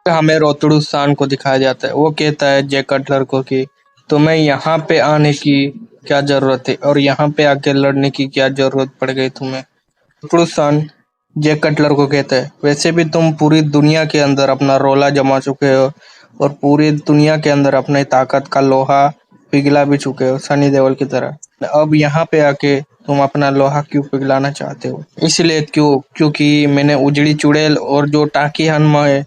हमें रोतड़ू सांड को दिखाया जाता है। वो कहता है जय कटलर को कि तुम्हें यहाँ पे आने की क्या जरूरत है और यहाँ पे आके लड़ने की क्या जरूरत पड़ गई तुम्हें। रोतड़ू सांड जय कटलर को कहता है वैसे भी तुम पूरी दुनिया के अंदर अपना रोला जमा चुके हो और पूरी दुनिया के अंदर अपने ताकत का लोहा पिघला भी चुके हो सनी देओल की तरह। अब यहाँ पे आके तुम अपना लोहा क्यों पिघलाना चाहते हो? इसलिए क्योंकि मैंने उजड़ी चुड़ैल और जो टाकी हनुमा है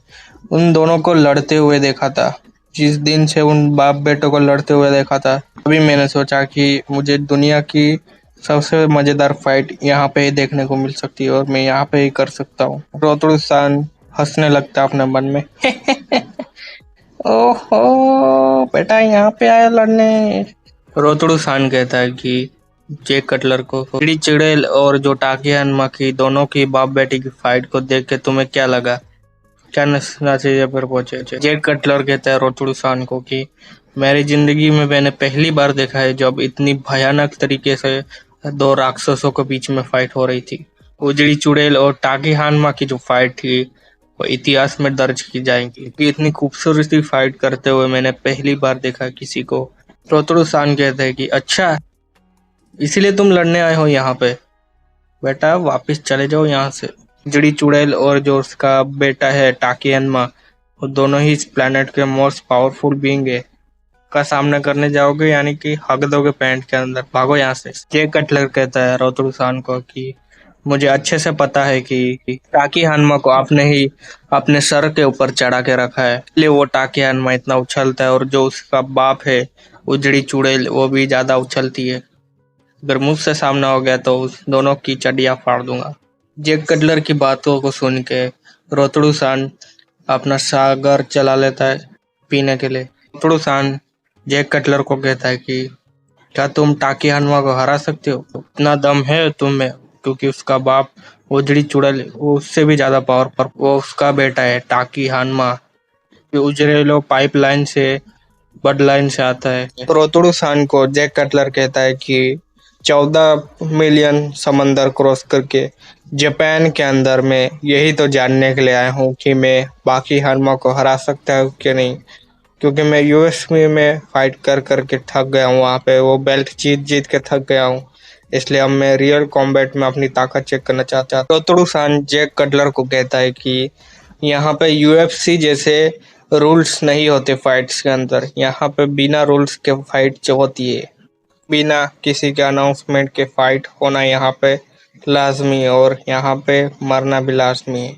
उन दोनों को लड़ते हुए देखा था। जिस दिन से उन बाप बेटों को लड़ते हुए देखा था तभी मैंने सोचा कि मुझे दुनिया की सबसे मजेदार फाइट यहाँ पे ही देखने को मिल सकती है और मैं यहाँ पे ही कर सकता हूँ। रोतड़ू सान हंसने लगता अपने मन में। ओहो बेटा यहाँ पे आया लड़ने। रोतड़ू सान कहता है कि जैक कटलर को चिड़ी चिड़ैल और जो टाकियान मक्खी दोनों की बाप बेटी की फाइट को देख के तुम्हें क्या लगा? क्या नतीजे पर पहुंचे? जैक कटलर कहता है रोतड़ू सान को कि मेरी जिंदगी में मैंने पहली बार देखा है जब इतनी भयानक तरीके से दो राक्षसों के बीच में फाइट हो रही थी। उजड़ी चुड़ैल और टाकी हानमा की जो फाइट थी वो इतिहास में दर्ज की जाएगी कि इतनी खूबसूरती फाइट करते हुए मैंने पहली बार देखा किसी को। रोतड़ू सान कहते हैं कि अच्छा इसीलिए तुम लड़ने आए हो यहाँ पे? बेटा वापस चले जाओ यहाँ से। जड़ी चुड़ैल और जो उसका बेटा है टाकियनमा वो दोनों ही इस प्लेनेट के मोस्ट पावरफुल बीइंग है का सामना करने जाओगे यानी कि हग दोगे पैंट के अंदर। भागो यहाँ से। जे कटलर कहता है रोतड़ू सान को कि मुझे अच्छे से पता है कि टाकी हनमा को आपने ही अपने सर के ऊपर चढ़ा के रखा है इसलिए वो टाकी हनमा इतना उछलता है और जो उसका बाप है उजड़ी चुड़ैल वो भी ज्यादा उछलती है। अगर मुझसे सामना हो गया तो उस दोनों की चड्डियां फाड़ दूंगा। जैक कटलर की बातों को सुन के रोतड़ू सान अपना सागर चला लेता है पीने के लिए। रोतड़ू सान जैक कटलर को कहता है कि क्या तुम टाकी हनुमा को हरा सकते हो? इतना दम है तुम में? क्योंकि उसका बाप उजड़ी चुड़ैल वो उससे भी ज्यादा पावर पर वो उसका बेटा है टाकी हनुमा उजड़े लो पाइपलाइन से बड लाइन से आता है। रोतड़ू सान को जैक कटलर कहता है कि 14 मिलियन समंदर क्रॉस करके जापान के अंदर में यही तो जानने के लिए आया हूँ कि मैं बाकी हरमा को हरा सकता हूँ कि नहीं। क्योंकि मैं यूएस में फाइट कर करके थक गया हूँ। वहाँ पे वो बेल्ट जीत जीत के थक गया हूँ। इसलिए अब मैं रियल कॉम्बैट में अपनी ताकत चेक करना चाहता हूँ। रोतड़ू सान जैक कटलर को कहता है कि यहाँ पे यूएफसी जैसे रूल्स नहीं होते फाइट्स के अंदर। यहाँ पे बिना रूल्स के फाइट जो होती है बिना किसी के अनाउंसमेंट के फाइट होना यहाँ पे लाजमी है और यहाँ पे मरना भी लाजमी है।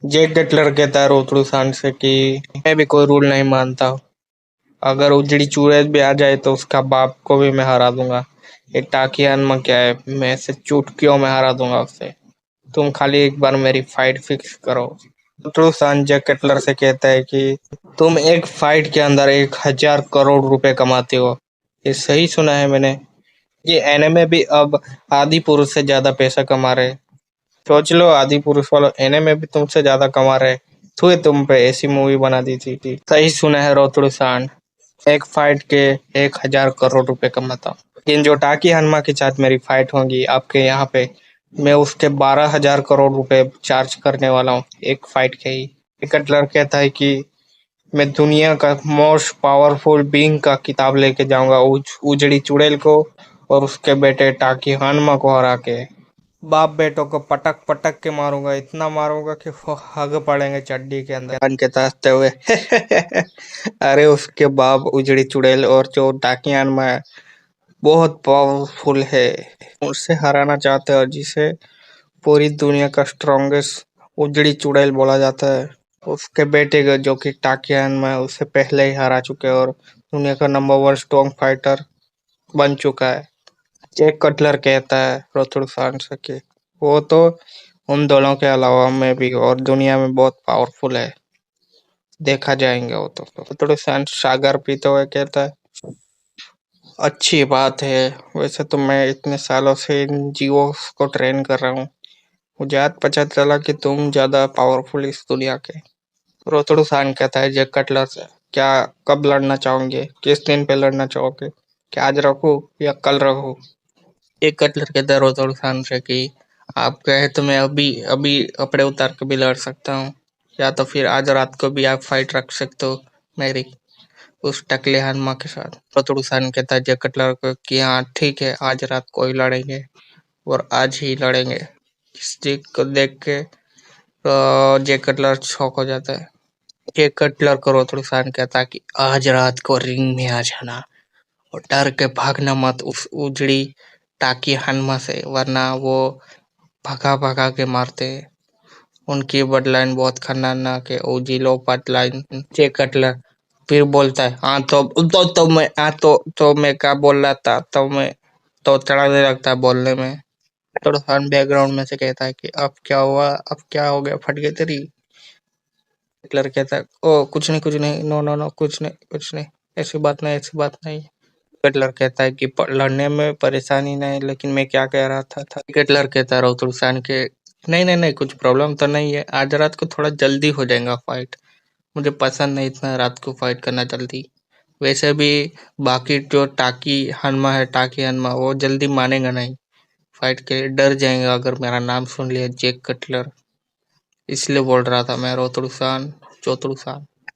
जैक कटलर कहता है रोतड़ू सान से कि मैं भी कोई रूल नहीं मानता। अगर उजड़ी चुड़ैल भी आ जाए तो उसका बाप को भी मैं हरा दूंगा। ये टाकियान में क्या है मैं इसे चुटकियों में हरा दूंगा उसे। तुम खाली एक बार मेरी फाइट फिक्स करो। रोतड़ू सान जैक कटलर से कहता है कि तुम एक फाइट के अंदर 1,000 करोड़ रुपए कमाते हो। ये सही सुना है मैंने? ये एनिमे भी अब आदि पुरुष से ज्यादा पैसा कमा रहे। सोच लो आदि पुरुष वालों एनिमे भी तुमसे ज्यादा कमा रहे। तुम पे ऐसी मूवी बना दी थी। सही सुना है रोतड़ू सान। एक फाइट के 1,000 करोड़ रुपए कमाता हूँ। लेकिन जो टाकी हनुमा के साथ मेरी फाइट होगी आपके यहाँ पे मैं उसके 12,000 करोड़ रुपए चार्ज करने वाला हूँ एक फाइट के ही। कटलर कहता है कि मैं दुनिया का मोस्ट पावरफुल बीइंग का किताब लेके जाऊंगा उजड़ी चुड़ैल को और उसके बेटे टाकी हनुमा को हरा के बाप बेटों को पटक पटक के मारूंगा। इतना मारूंगा कि वो हग पड़ेंगे चड्डी के अंदर बन के ताजते हुए। अरे उसके बाप उजड़ी चुड़ैल और जो टाकी हनुमा है बहुत पावरफुल है। उससे हराना चाहते हो जिसे पूरी दुनिया का स्ट्रॉन्गेस्ट उजड़ी चुड़ैल बोला जाता है। उसके बेटे का जो कि टाकियान में उससे पहले ही हरा चुके हैं और दुनिया का नंबर 1 स्ट्रॉन्ग फाइटर बन चुका है। जैक कटलर कहता है रोतड़ू सान से कि वो तो उन दोनों के अलावा मैं भी और दुनिया में बहुत पावरफुल है। देखा जाएंगे वो तो। रोतड़ू सान सागर पीते हुए कहता है अच्छी बात है। वैसे तो मैं इतने सालों से इन जीवों को ट्रेन कर रहा हूँ। मुझे आज पता चला कि तुम ज्यादा पावरफुल इस दुनिया के। रोतड़ू सान कहता है जैक कटलर से क्या कब लड़ना चाहोगे? किस दिन पे लड़ना चाहोगे? क्या आज रखूं या कल रखूं? एक कटलर कहता है रोतड़ू खान से कि आप कहे तो मैं अभी अभी कपड़े उतार के भी लड़ सकता हूँ। या तो फिर आज रात को भी आप फाइट रख सकते हो मेरी उस टकले हनुमा के साथ। शत्रुसान कहता है जय कटलर को कि हाँ ठीक है, आज रात को ही लड़ेंगे और आज ही लड़ेंगे। इस चीज को देख के जय कटलर शॉक हो जाता है। जय कटलर को शत्रुसान कहता है कि आज रात को रिंग में आ जाना और डर के भागना मत उस उजड़ी टाकी हनुमा से, वरना वो भगा भगा के मारते हैं। उनकी बडलाइन बहुत खतरनाक है। ओजी लो लाइन। जे कटलर फिर बोलता है हाँ तो मैं क्या बोल रहा था, तो मैं तो चढ़ा नहीं लगता बोलने में। थोड़ा फन बैकग्राउंड में से कहता है कि अब क्या हुआ, अब क्या हो गया, फट गई तेरी। हिटलर कहता है ओ कुछ नहीं, नो नो नो, कुछ नहीं, ऐसी बात नहीं, ऐसी बात नहीं। हिटलर कहता है कि लड़ने में परेशानी नहीं, लेकिन मैं क्या कह रहा था। हिटलर कहता रहो तुलसान के नहीं, कुछ प्रॉब्लम तो नहीं है, आज रात को थोड़ा जल्दी हो जाएगा फाइट। मुझे पसंद नहीं इतना रात को फाइट करना जल्दी। वैसे भी बाकी जो टाकी हनुमा वो जल्दी मानेगा नहीं, फाइट के लिए डर जाएगा अगर मेरा नाम सुन लिया जैक कटलर। इसलिए बोल रहा था मैं रोतुड़सान चौतुड़सान।